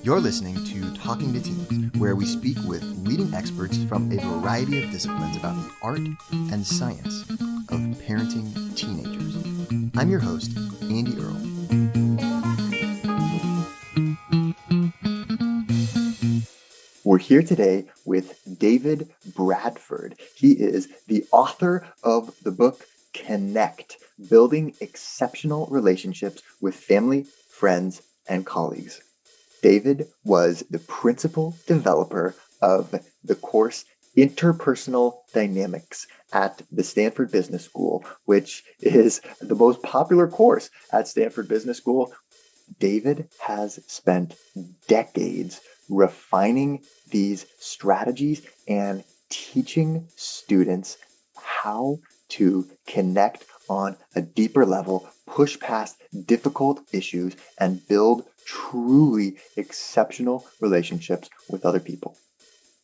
You're listening to Talking to Teens, where we speak with leading experts from a variety of disciplines about the art and science of parenting teenagers. I'm your host, Andy Earle. We're here today with David Bradford. He is the author of the book Connect, Building Exceptional Relationships with Family, Friends, and Colleagues. David was the principal developer of the course Interpersonal Dynamics at the Stanford Business School, which is the most popular course at Stanford Business School. David has spent decades refining these strategies and teaching students how to connect on a deeper level, push past difficult issues, and build truly exceptional relationships with other people.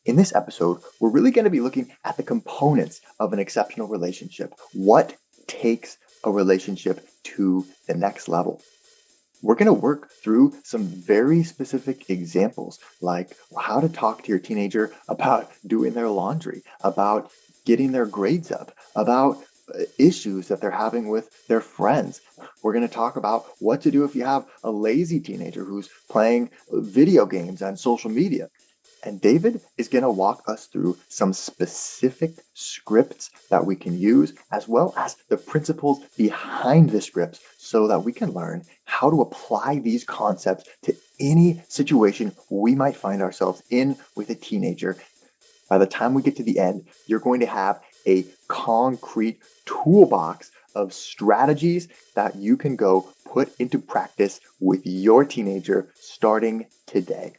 In this episode, we're really going to be looking at the components of an exceptional relationship. What takes a relationship to the next level? We're going to work through some very specific examples, like how to talk to your teenager about doing their laundry, about getting their grades up, about issues that they're having with their friends. We're going to talk about what to do if you have a lazy teenager who's playing video games on social media. And David is going to walk us through some specific scripts that we can use, as well as the principles behind the scripts, so that we can learn how to apply these concepts to any situation we might find ourselves in with a teenager. By the time we get to the end, you're going to have a concrete toolbox of strategies that you can go put into practice with your teenager starting today.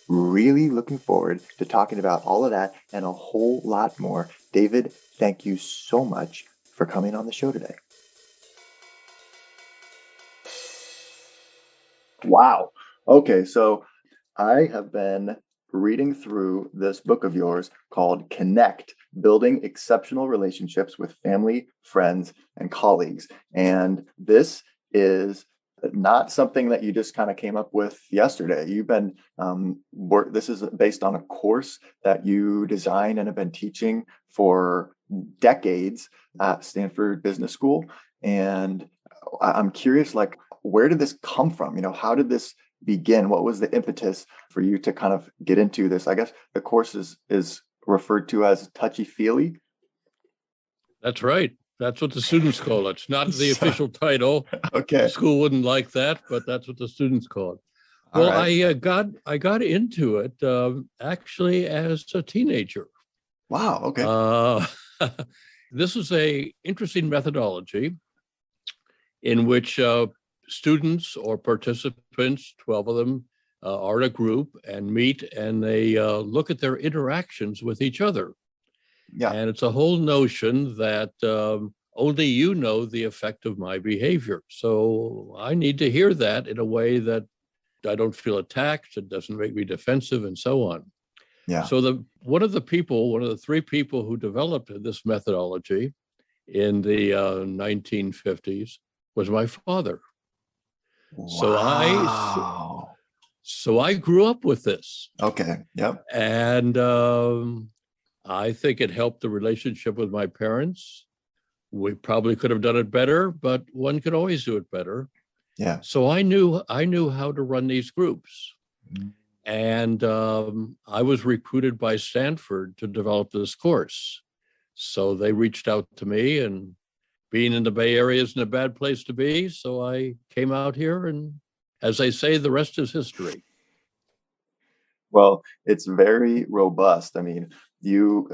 Really looking forward to talking about all of that and a whole lot more. David, thank you so much for coming on the show today. Wow. Okay, so I have been reading through this book of yours called Connect, Building Exceptional Relationships with Family, Friends, and Colleagues. And this is not something that you just kind of came up with yesterday. You've been this is based on a course that you designed and have been teaching for decades at Stanford Business School. And I'm curious, like, where did this come from? How did this begin? What was the impetus for you to kind of get into this? I guess the course is referred to as Touchy Feely. That's right. That's what the students call it. It's not the official title. Okay. The school wouldn't like that, but that's what the students call it. Well, right. I got into it actually as a teenager. Wow. Okay. This is a interesting methodology in which students or participants, 12 of them, are in a group and meet, and they look at their interactions with each other. Yeah. And it's a whole notion that only you know the effect of my behavior. So I need to hear that in a way that I don't feel attacked, it doesn't make me defensive, and so on. Yeah. So one of the three people who developed this methodology in the 1950s was my father. Wow. So I grew up with this. Okay. Yep. And I think it helped the relationship with my parents. We probably could have done it better, but one could always do it better. Yeah. So I knew how to run these groups. Mm-hmm. And I was recruited by Stanford to develop this course. So they reached out to me, and being in the Bay Area isn't a bad place to be. So I came out here, and as they say, the rest is history. Well, it's very robust. I mean, you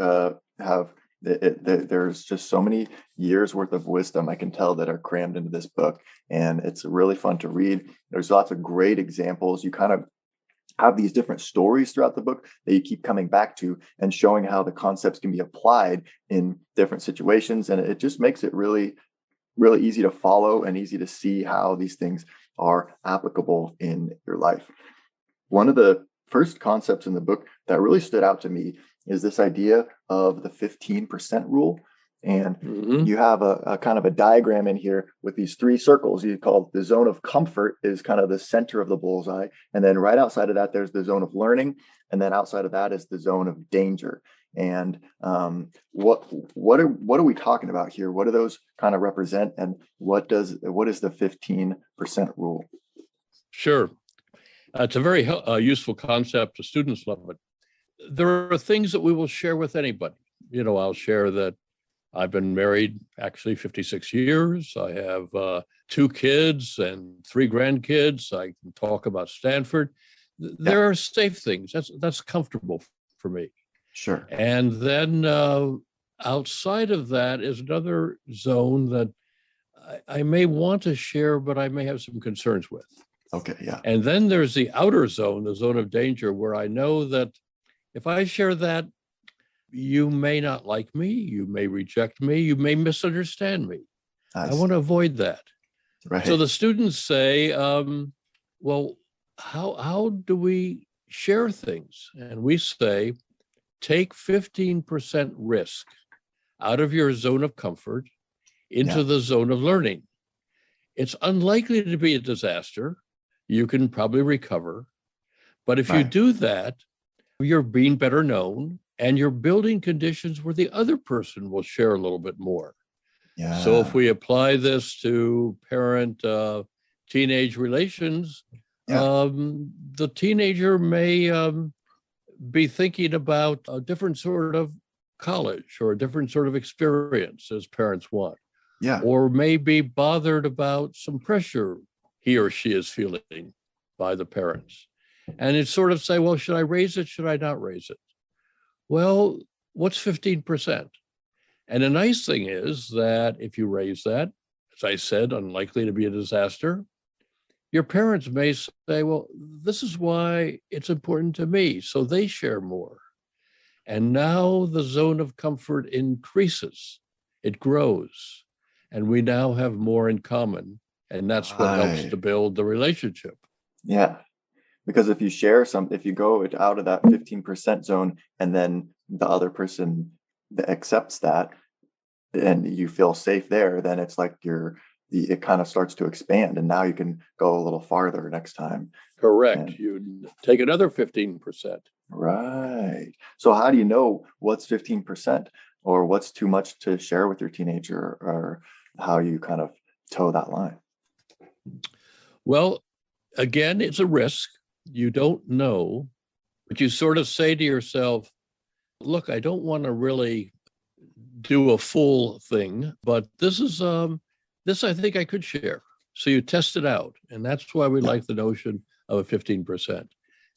have there's just so many years worth of wisdom I can tell that are crammed into this book, and it's really fun to read. There's lots of great examples. You kind of have these different stories throughout the book that you keep coming back to and showing how the concepts can be applied in different situations, and it just makes it really, really easy to follow and easy to see how these things are applicable in your life. One of the first concepts in the book that really stood out to me is this idea of the 15% rule. And Hmm. you have a kind of a diagram in here with these three circles. You call the zone of comfort is kind of the center of the bullseye. And then right outside of that, there's the zone of learning. And then outside of that is the zone of danger. And what are we talking about here? What do those kind of represent? And what is the 15% rule? Sure. It's a very useful concept. The students love it. There are things that we will share with anybody. I'll share that I've been married actually 56 years. I have 2 kids and 3 grandkids. I can talk about Stanford. Yeah, There are safe things. That's comfortable for me. sure. And then outside of that is another zone that I may want to share, but I may have some concerns with. Okay, yeah. And then there's the outer zone, the zone of danger, where I know that if I share that, you may not like me, you may reject me, you may misunderstand me. I I want see. to avoid that. So Right. the students say, well, how do we share things? And we say, take 15% risk out of your zone of comfort into Yeah, the zone of learning. It's unlikely to be a disaster. You can probably recover. But if you right. do that, you're being better known and you're building conditions where the other person will share a little bit more. So if Yeah, we apply this to parent teenage relations, yeah, the teenager may be thinking about a different sort of college or a different sort of experience as parents want, yeah. or may be bothered about some pressure he or she is feeling by the parents. And it's sort of say, well, should I raise it? Should I not raise it? Well, what's 15%? And the nice thing is that if you raise that, as I said, unlikely to be a disaster, your parents may say, well, this is why it's important to me. So they share more. And now the zone of comfort increases, it grows, and we now have more in common. And that's what helps to Right. build the relationship. Yeah. Because if you go out of that 15% zone and then the other person accepts that and you feel safe there, then it's like it kind of starts to expand and now you can go a little farther next time. Correct. And You take another 15%. right. So how do you know what's 15% or what's too much to share with your teenager or how you kind of toe that line? Well, again, it's a risk. You don't know, but you sort of say to yourself, look, I don't want to really do a full thing, but this I think I could share. So you test it out. And that's why we Yeah. like the notion of a 15%.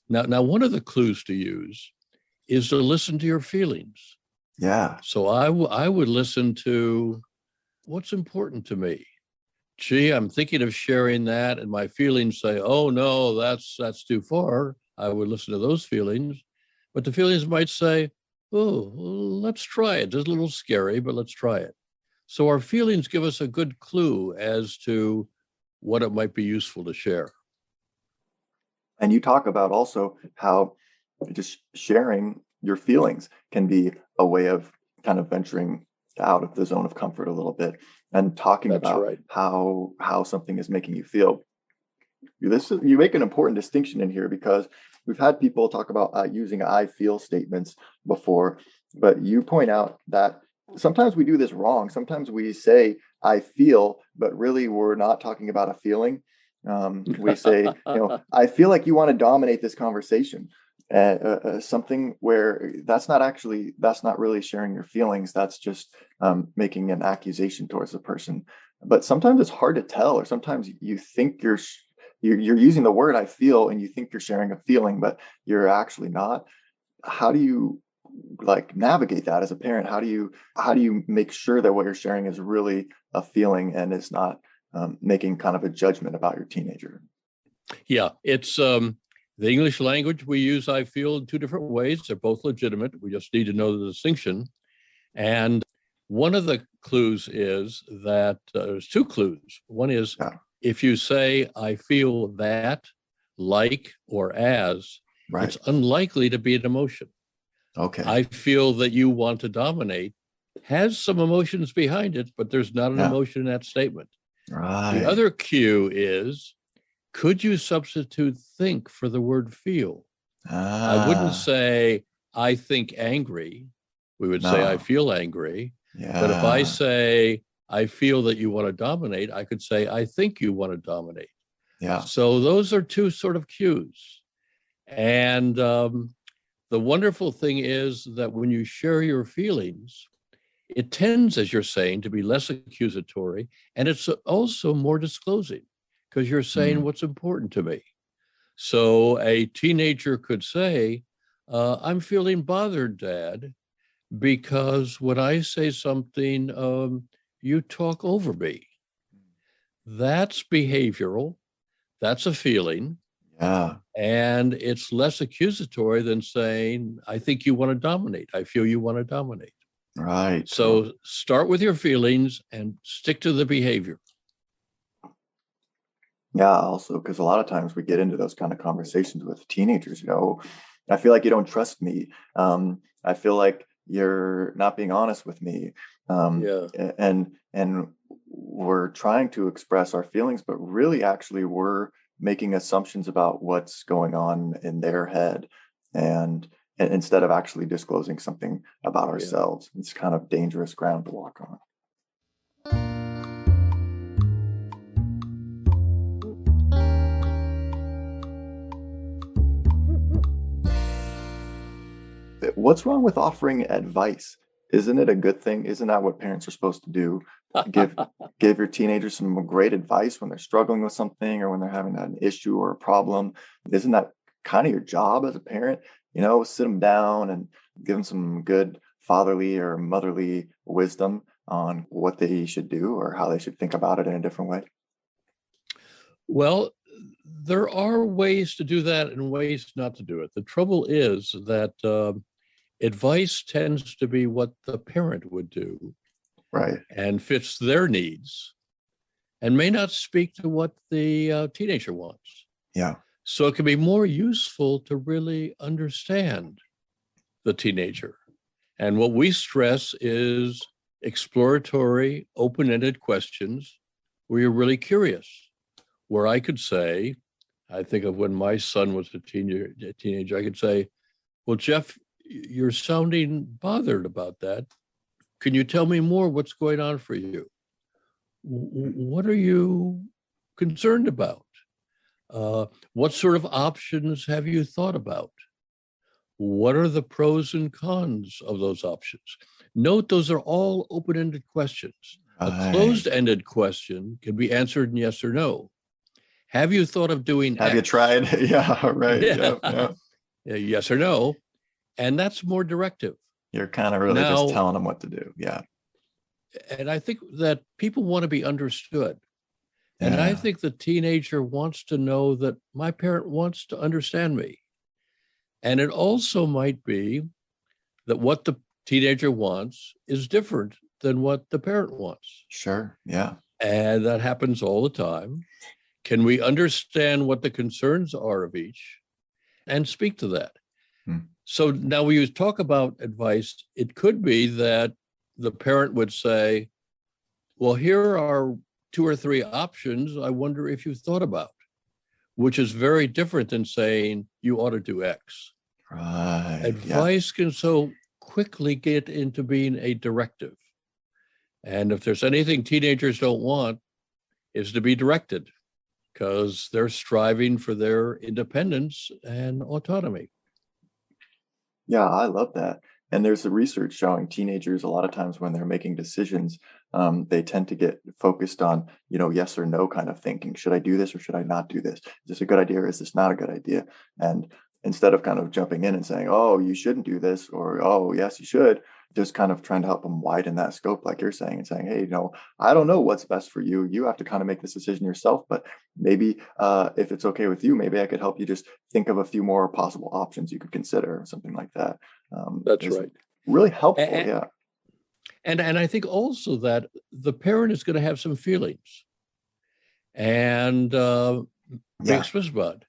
Now one of the clues to use is to listen to your feelings. Yeah. So I would listen to what's important to me. Gee, I'm thinking of sharing that, and my feelings say, "Oh no, that's too far." I would listen to those feelings, but the feelings might say, "Oh, well, let's try it. It's a little scary, but let's try it." So our feelings give us a good clue as to what it might be useful to share. And you talk about also how just sharing your feelings can be a way of kind of venturing out of the zone of comfort a little bit and talking That's about right. how something is making you feel. You make an important distinction in here because we've had people talk about using I feel statements before, but you point out that sometimes we do this wrong. Sometimes we say I feel, but really we're not talking about a feeling. We say, I feel like you want to dominate this conversation. Something where that's not really sharing your feelings. That's just making an accusation towards the person. But sometimes it's hard to tell, or sometimes you think you're using the word I feel and you think you're sharing a feeling, but you're actually not. How do you like navigate that as a parent? How do you make sure that what you're sharing is really a feeling and is not making kind of a judgment about your teenager? Yeah, it's the English language. We use I feel in 2 different ways. They're both legitimate. We just need to know the distinction. And one of the clues is that there's 2 clues. One is Yeah, if you say, I feel that, like, or as, right. it's unlikely to be an emotion. Okay. I feel that you want to dominate. has some emotions behind it, but there's not an Yeah. emotion in that statement. The Right. other cue is, could you substitute think for the word feel? I wouldn't Ah, say, I think angry. We would say, I no. feel angry. But if I Yeah. say, I feel that you want to dominate, I could say, I think you want to dominate. Yeah. So those are two sort of cues. And the wonderful thing is that when you share your feelings, it tends, as you're saying, to be less accusatory. And it's also more disclosing because you're saying Mm. what's important to me. So a teenager could say, I'm feeling bothered, Dad, because when I say something, you talk over me. That's behavioral, that's a feeling, Yeah. and it's less accusatory than saying, I think you want to dominate. I feel you want to dominate. Right. So start with your feelings and stick to the behavior. Yeah, also, because a lot of times we get into those kind of conversations with teenagers, I feel like you don't trust me. I feel like you're not being honest with me. Yeah. And we're trying to express our feelings, but really actually we're making assumptions about what's going on in their head and instead of actually disclosing something about Yeah. ourselves. It's kind of dangerous ground to walk on. What's wrong with offering advice? Isn't it a good thing? Isn't that what parents are supposed to do? Give give your teenagers some great advice when they're struggling with something or when they're having an issue or a problem. Isn't that kind of your job as a parent? Sit them down and give them some good fatherly or motherly wisdom on what they should do or how they should think about it in a different way. Well, there are ways to do that and ways not to do it. The trouble is that advice tends to be what the parent would do Right. and fits their needs and may not speak to what the teenager wants. Yeah. So it can be more useful to really understand the teenager. And what we stress is exploratory, open ended questions where you're really curious. Where I could say, I think of when my son was a teenager, I could say, well, Jeff, you're sounding bothered about that. Can you tell me more? What's going on for you? What are you concerned about? What sort of options have you thought about? What are the pros and cons of those options? Note those are all open ended questions. A Right. closed ended question can be answered in yes or no. Have you thought of doing Have you X? tried? Yeah, right. Yeah. Yeah, yeah. Yes or no. And that's more directive. You're kind of really just Now, telling them what to do. Yeah. and I think that people want to be understood. And I Yeah. think the teenager wants to know that my parent wants to understand me. And it also might be that what the teenager wants is different than what the parent wants. Sure. Yeah. And that happens all the time. Can we understand what the concerns are of each and speak to that? Hmm. So now when you talk about advice, it could be that the parent would say, well, here are two or three options I wonder if you thought about, which is very different than saying you ought to do X. Right. Yeah. Advice can so quickly get into being a directive. And if there's anything teenagers don't want, is to be directed because they're striving for their independence and autonomy. Yeah, I love that. And there's the research showing teenagers a lot of times when they're making decisions, they tend to get focused on, yes or no kind of thinking. Should I do this or should I not do this? Is this a good idea or is this not a good idea? And instead of kind of jumping in and saying, oh, you shouldn't do this or, oh, yes, you should, just kind of trying to help them widen that scope, like you're saying, and saying, hey, I don't know what's best for you. You have to kind of make this decision yourself. But maybe if it's okay with you, maybe I could help you just think of a few more possible options you could consider, or something like that. That's Is right. really helpful. And, Yeah. and I think also that the parent is going to have some feelings and be Yeah. explicit about it.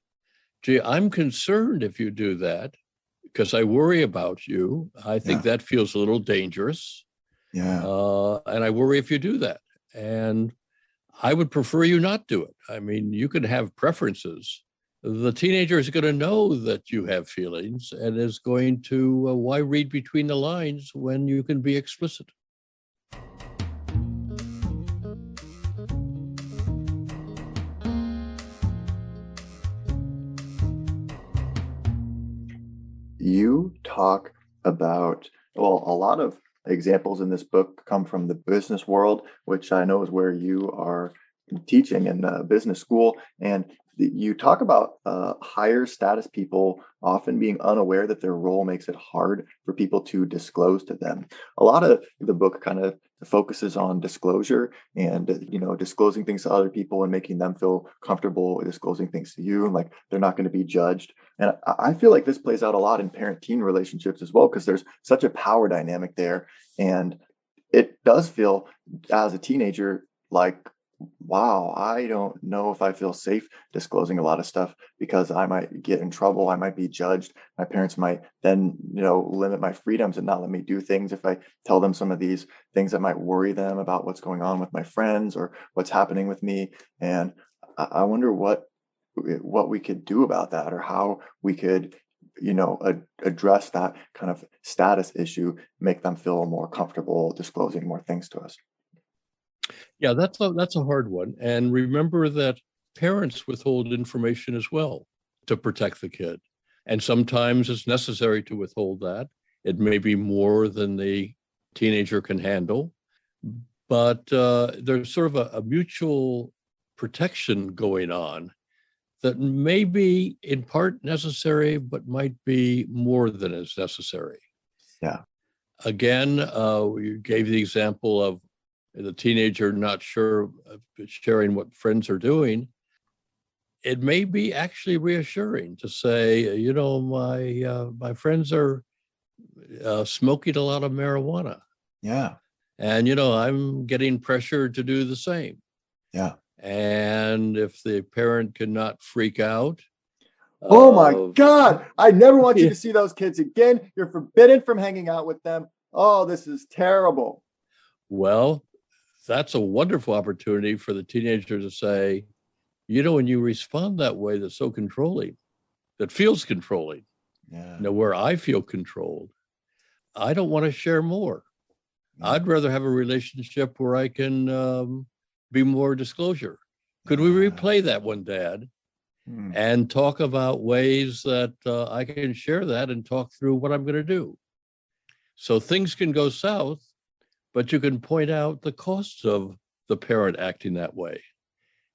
Gee, I'm concerned if you do that because I worry about you. I think Yeah. that feels a little dangerous. Yeah. And I worry if you do that. And I would prefer you not do it. I mean, you can have preferences. The teenager is going to know that you have feelings and is going to, why read between the lines when you can be explicit? You talk about, well, a lot of examples in this book come from the business world, which I know is where you are teaching in business school. And you talk about higher status people often being unaware that their role makes it hard for people to disclose to them. A lot of the book kind of focuses on disclosure and disclosing things to other people and making them feel comfortable disclosing things to you, and like they're not going to be judged. And I feel like this plays out a lot in parent-teen relationships as well, because there's such a power dynamic there. And it does feel, as a teenager, like, wow, I don't know if I feel safe disclosing a lot of stuff because I might get in trouble. I might be judged. My parents might then, limit my freedoms and not let me do things if I tell them some of these things that might worry them about what's going on with my friends or what's happening with me. And I wonder what we could do about that, or how we could address that kind of status issue, make them feel more comfortable disclosing more things to us. Yeah, that's a hard one. And remember that parents withhold information as well to protect the kid. And sometimes it's necessary to withhold that. It may be more than the teenager can handle, but there's sort of a mutual protection going on that may be in part necessary, but might be more than is necessary. Yeah. Again, you gave the example of the teenager not sure sharing what friends are doing. It may be actually reassuring to say, my friends are smoking a lot of marijuana. Yeah. And, I'm getting pressure to do the same. Yeah. And if the parent cannot freak out. Oh my God, I never want you to see those kids again. You're forbidden from hanging out with them. Oh, this is terrible. Well, that's a wonderful opportunity for the teenager to say, when you respond that way, that's so controlling, that feels controlling. Yeah. Where I feel controlled, I don't want to share more. Yeah. I'd rather have a relationship where I can be more disclosure. Could we replay that one, Dad? And talk about ways that I can share that and talk through what I'm going to do. So things can go south, but you can point out the costs of the parent acting that way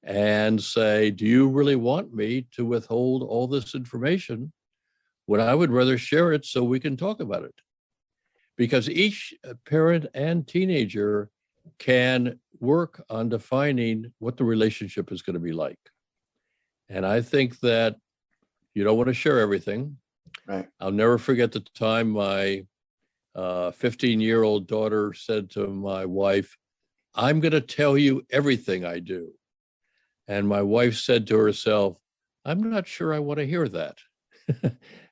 and say, do you really want me to withhold all this information when I would rather share it so we can talk about it? Because each parent and teenager can work on defining what the relationship is going to be like. And I think that you don't want to share everything. Right. I'll never forget the time my 15-year-old daughter said to my wife, I'm going to tell you everything I do. And my wife said to herself, I'm not sure I want to hear that.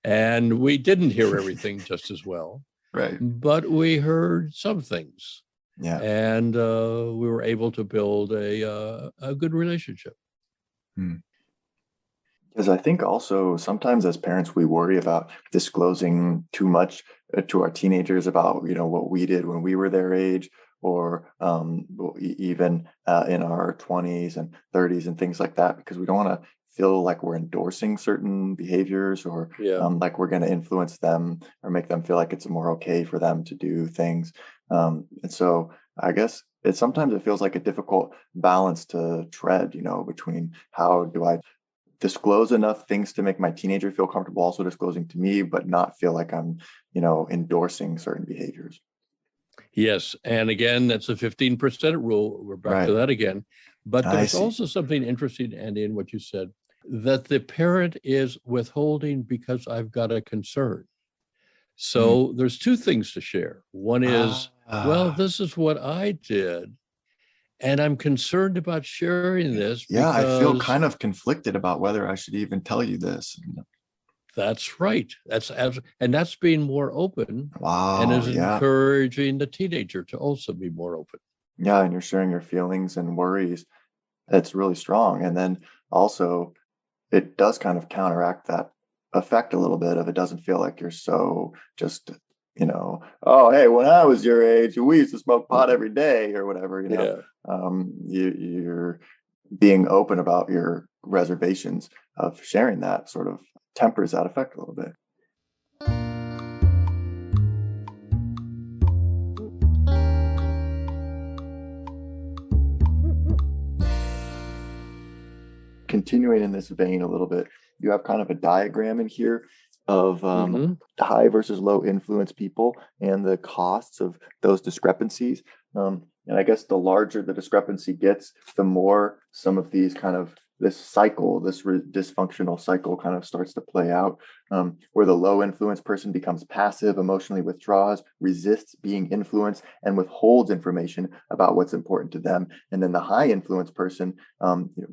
And we didn't hear everything just as well. Right. But we heard some things. Yeah. And we were able to build a good relationship. Because I think also sometimes as parents, we worry about disclosing too much to our teenagers about, what we did when we were their age, or even in our 20s and 30s and things like that, because we don't want to feel like we're endorsing certain behaviors, or like we're going to influence them or make them feel like it's more okay for them to do things. And so I guess sometimes it feels like a difficult balance to tread, between how do I disclose enough things to make my teenager feel comfortable also disclosing to me, but not feel like I'm, endorsing certain behaviors. Yes. And again, that's a 15% rule. We're back to that again. But there's also something interesting, Andy, in what you said, that the parent is withholding because I've got a concern. So there's two things to share. One is, well, this is what I did, and I'm concerned about sharing this. Yeah, I feel kind of conflicted about whether I should even tell you this. That's right. And that's being more open and Wow. is Yeah. encouraging the teenager to also be more open. Yeah. And you're sharing your feelings and worries. That's really strong. And then also, it does kind of counteract that effect a little bit of it doesn't feel like you're so just, oh, hey, when I was your age, we used to smoke pot every day or whatever, Yeah. you're being open about your reservations of sharing that sort of tempers that effect a little bit. Continuing in this vein a little bit, you have kind of a diagram in here of Hmm. high versus low influence people and the costs of those discrepancies. And I guess the larger the discrepancy gets, the more some of these kind of this cycle, this dysfunctional cycle kind of starts to play out, where the low influence person becomes passive, emotionally withdraws, resists being influenced, and withholds information about what's important to them. And then the high influence person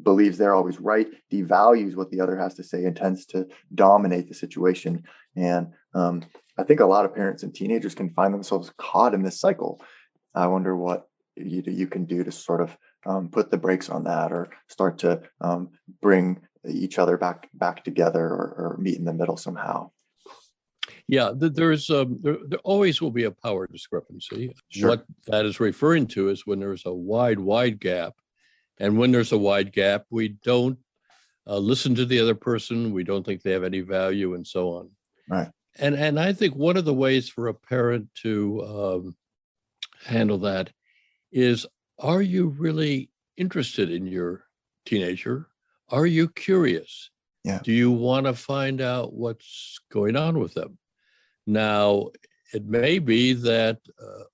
believes they're always right, devalues what the other has to say, and tends to dominate the situation. And I think a lot of parents and teenagers can find themselves caught in this cycle. I wonder what you can do to sort of put the brakes on that, or start to bring each other back together, or meet in the middle somehow. Yeah, there always will be a power discrepancy. Sure. What that is referring to is when there's a wide gap. And when there's a wide gap, we don't listen to the other person. We don't think they have any value, and so on. Right. And I think one of the ways for a parent to handle that is, are you really interested in your teenager? Are you curious? Yeah. Do you want to find out what's going on with them? Now, it may be that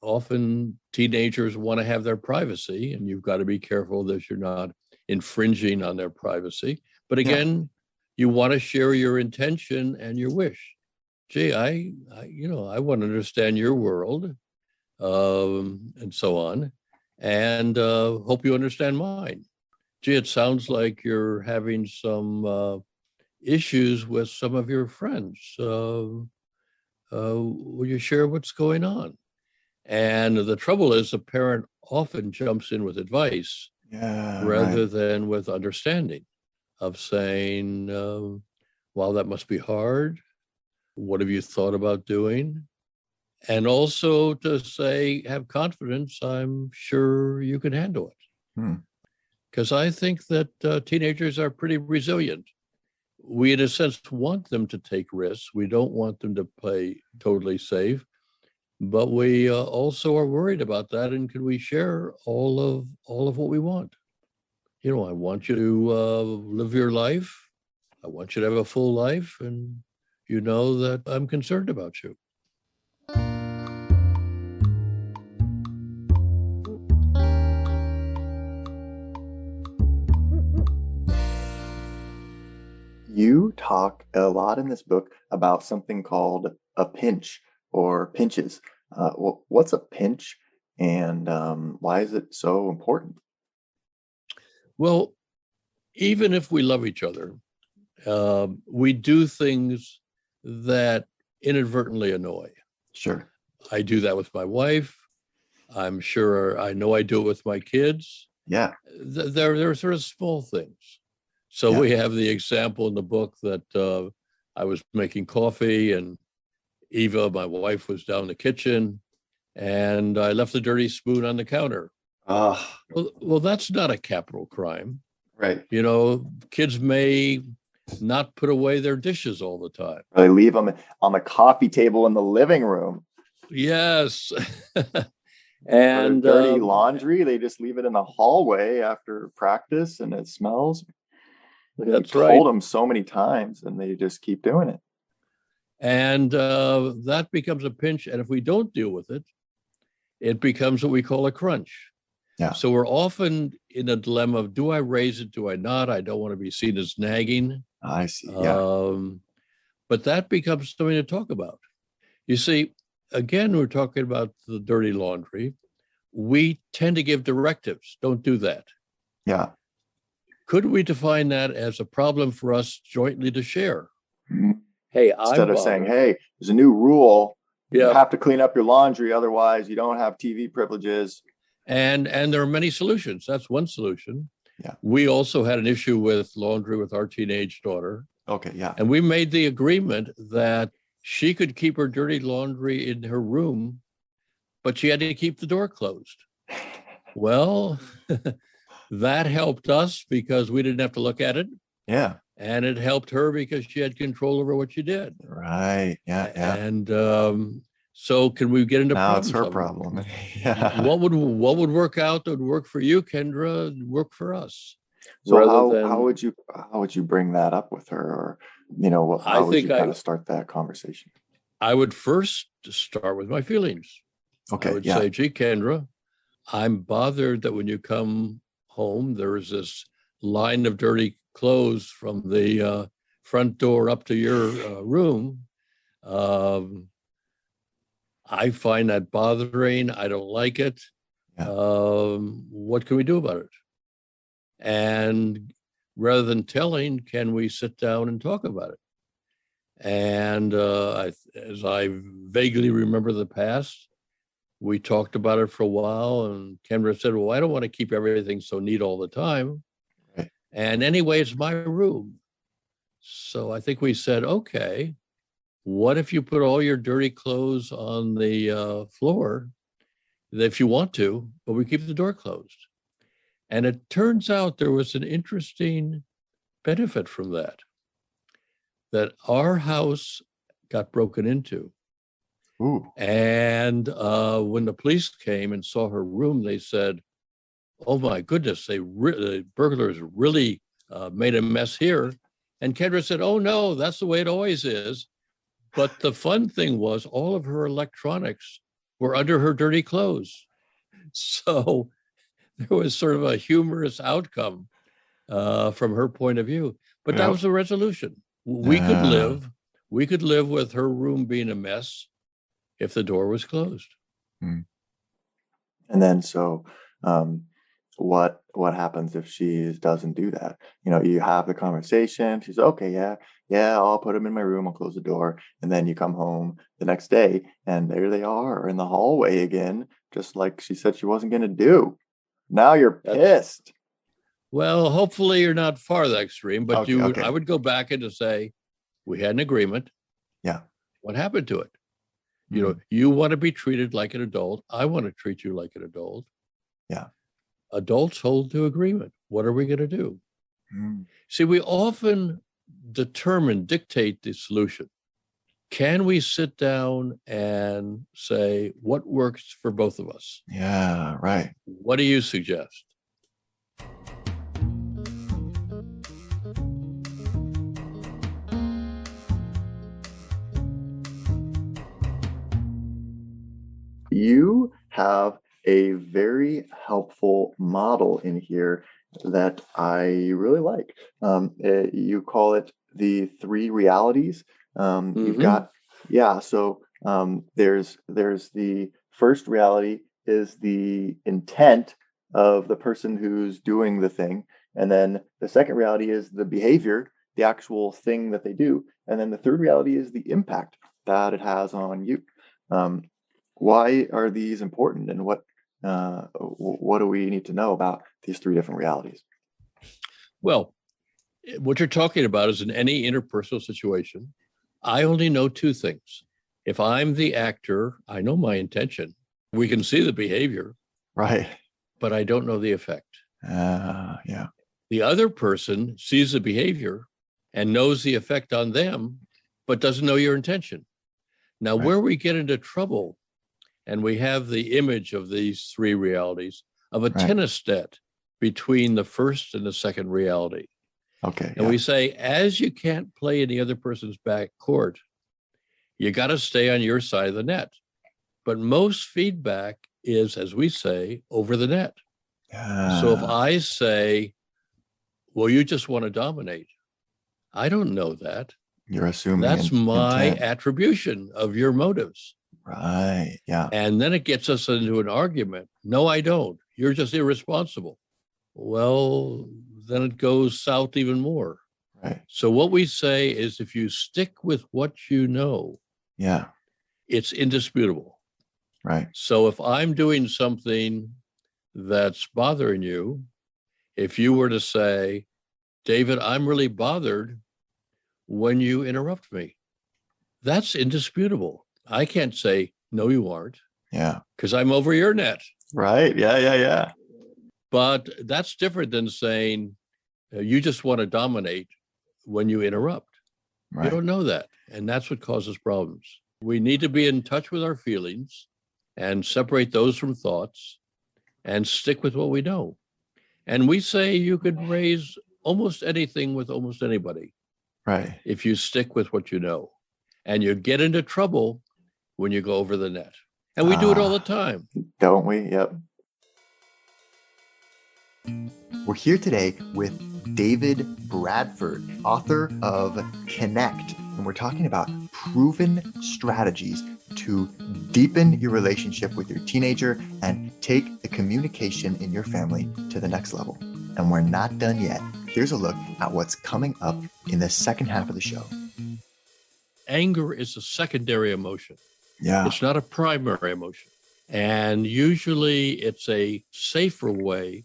often teenagers want to have their privacy, and you've got to be careful that you're not infringing on their privacy. But again, you want to share your intention and your wish. Gee, I want to understand your world, and so on, and hope you understand mine. Gee, it sounds like you're having some issues with some of your friends. Will you share what's going on? And the trouble is, the parent often jumps in with advice rather than with understanding, of saying, well, that must be hard. What have you thought about doing? And also to say, have confidence, I'm sure you can handle it. Because I think that teenagers are pretty resilient. We, in a sense, want them to take risks. We don't want them to play totally safe, but we also are worried about that. And can we share all of what we want? I want you to live your life. I want you to have a full life, and you know that I'm concerned about you. You talk a lot in this book about something called a pinch or pinches. What's a pinch, and why is it so important? Well, even if we love each other, we do things that inadvertently annoy. Sure. I do that with my wife. I'm sure I know I do it with my kids. Yeah. They're sort of small things. So we have the example in the book that I was making coffee, and Eva, my wife, was down in the kitchen, and I left the dirty spoon on the counter. Well, that's not a capital crime. Right. Kids may not put away their dishes all the time. They leave them on the coffee table in the living room. Yes. And dirty laundry, they just leave it in the hallway after practice, and it smells. That's right. right. Told them so many times, and they just keep doing it. And that becomes a pinch. And if we don't deal with it, it becomes what we call a crunch. Yeah. So we're often in a dilemma of, do I raise it? Do I not? I don't want to be seen as nagging. I see. Yeah. But that becomes something to talk about. You see, again, we're talking about the dirty laundry. We tend to give directives. Don't do that. Yeah. Could we define that as a problem for us jointly to share? Hey, I'm instead of saying, bothered. hey, there's a new rule. You Yeah. have to clean up your laundry, otherwise you don't have TV privileges. And there are many solutions. That's one solution. Yeah. We also had an issue with laundry with our teenage daughter. Okay. Yeah. And we made the agreement that she could keep her dirty laundry in her room, but she had to keep the door closed. Well, that helped us because we didn't have to look at it. Yeah. And it helped her because she had control over what she did. Right. Yeah. Yeah. And so can we get into Now it's problem her solving? problem. Yeah. What would work out that would work for you, Kendra, work for us? So Rather how than, would you bring that up with her, or I how would think you kind of start that conversation? I would first start with my feelings. I Okay. would Yeah. say, gee, Kendra, I'm bothered that when you come home, there is this line of dirty clothes from the front door up to your room. Um, I find that bothering. I don't like it. Yeah. What can we do about it? And rather than telling, can we sit down and talk about it? And as I vaguely remember the past, we talked about it for a while, and Kendra said, well, I don't want to keep everything so neat all the time. Right. And anyway, it's my room. So I think we said, okay, what if you put all your dirty clothes on the floor if you want to, but we keep the door closed? And it turns out there was an interesting benefit from that our house got broken into. Ooh. And when the police came and saw her room, they said, oh my goodness, the burglars really made a mess here. And Kendra said, oh no, that's the way it always is. But the fun thing was all of her electronics were under her dirty clothes. So there was sort of a humorous outcome from her point of view. But that Yep. was the resolution. We could live with her room being a mess if the door was closed. And then what happens if she doesn't do that? You have the conversation. She's okay, yeah, I'll put them in my room, I'll close the door. And then you come home the next day and there they are in the hallway again, just like she said she wasn't going to do. Now you're pissed. Well, hopefully you're not far that extreme, but Okay. I would go back and to say, we had an agreement. Yeah. What happened to it? You want to be treated like an adult. I want to treat you like an adult. Yeah. Adults hold to agreement. What are we going to do? See, we often dictate the solution. Can we sit down and say, what works for both of us? Yeah, right. What do you suggest? You have a very helpful model in here that I really like. You call it the three realities. You've got, so there's the first reality is the intent of the person who's doing the thing. And then the second reality is the behavior, the actual thing that they do. And then the third reality is the impact that it has on you. Why are these important, and what do we need to know about these three different realities? Well, what you're talking about is in any interpersonal situation, I only know two things. If I'm the actor, I know my intention. We can see the behavior, right? But I don't know the effect. Yeah. The other person sees the behavior and knows the effect on them, but doesn't know your intention. Now, where we get into trouble, and we have the image of these three realities of a tennis net between the first and the second reality. Okay. And we say, as you can't play in the other person's back court, you got to stay on your side of the net. But most feedback is, as we say, over the net. So if I say, well, you just want to dominate, I don't know that. You're assuming that's my intent. Attribution of your motives. Right. Yeah. And then it gets us into an argument. No, I don't. You're just irresponsible. Well, then it goes south even more. Right. So what we say is if you stick with what you know, Yeah. it's indisputable. Right. So if I'm doing something that's bothering you, if you were to say, David, I'm really bothered when you interrupt me, that's indisputable. I can't say, no, you aren't, Yeah. because I'm over your net. Right. Yeah. Yeah. Yeah. But that's different than saying, you just want to dominate when you interrupt. Right. You don't know that. And that's what causes problems. We need to be in touch with our feelings and separate those from thoughts and stick with what we know. And we say you could raise almost anything with almost anybody Right. if you stick with what you know. And you get into trouble when you go over the net. And we do it all the time. Don't we? Yep. We're here today with David Bradford, author of Connect, and we're talking about proven strategies to deepen your relationship with your teenager and take the communication in your family to the next level. And we're not done yet. Here's a look at what's coming up in the second half of the show. Anger is a secondary emotion. Yeah. It's not a primary emotion. And usually it's a safer way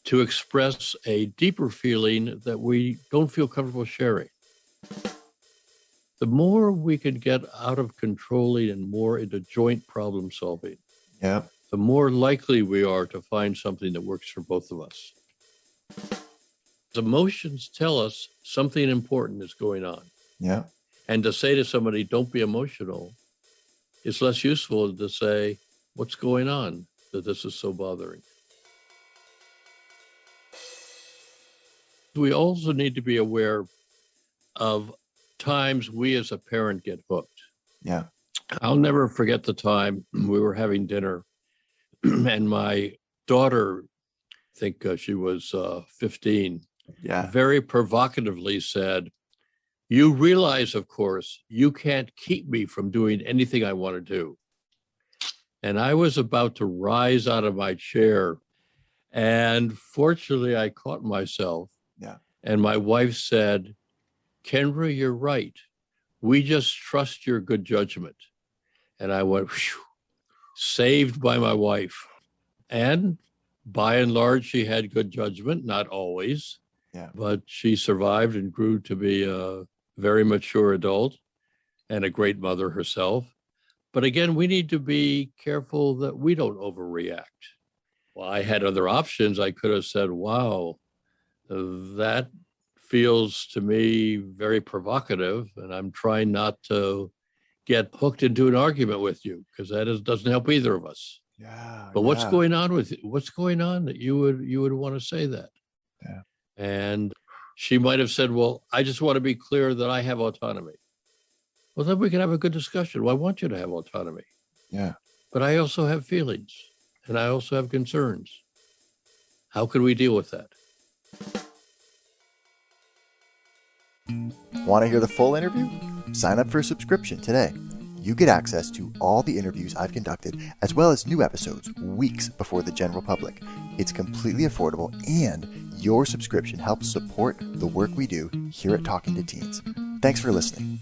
to express a deeper feeling that we don't feel comfortable sharing. The more we can get out of controlling and more into joint problem solving, Yep. the more likely we are to find something that works for both of us. Emotions tell us something important is going on. Yeah. And to say to somebody, don't be emotional, is less useful than to say, what's going on that this is so bothering? We also need to be aware of times we as a parent get hooked. Yeah. I'll never forget the time we were having dinner and my daughter, I think she was 15, Yeah. very provocatively said, you realize, of course, you can't keep me from doing anything I want to do. And I was about to rise out of my chair. And fortunately, I caught myself. Yeah. And my wife said, Kendra, you're right. We just trust your good judgment. And I went, whew, saved by my wife. And by and large, she had good judgment, not always. Yeah. But she survived and grew to be a very mature adult and a great mother herself. But again, we need to be careful that we don't overreact. Well, I had other options. I could have said, wow, that feels to me very provocative, and I'm trying not to get hooked into an argument with you because doesn't help either of us. Yeah. But what's going on that you would want to say that? Yeah. And she might have said, well, I just want to be clear that I have autonomy. Well, then we can have a good discussion. Well, I want you to have autonomy. Yeah. But I also have feelings and I also have concerns. How can we deal with that? Want to hear the full interview? Sign up for a subscription today. You get access to all the interviews I've conducted, as well as new episodes weeks before the general public. It's completely affordable, and your subscription helps support the work we do here at Talking to Teens. Thanks for listening.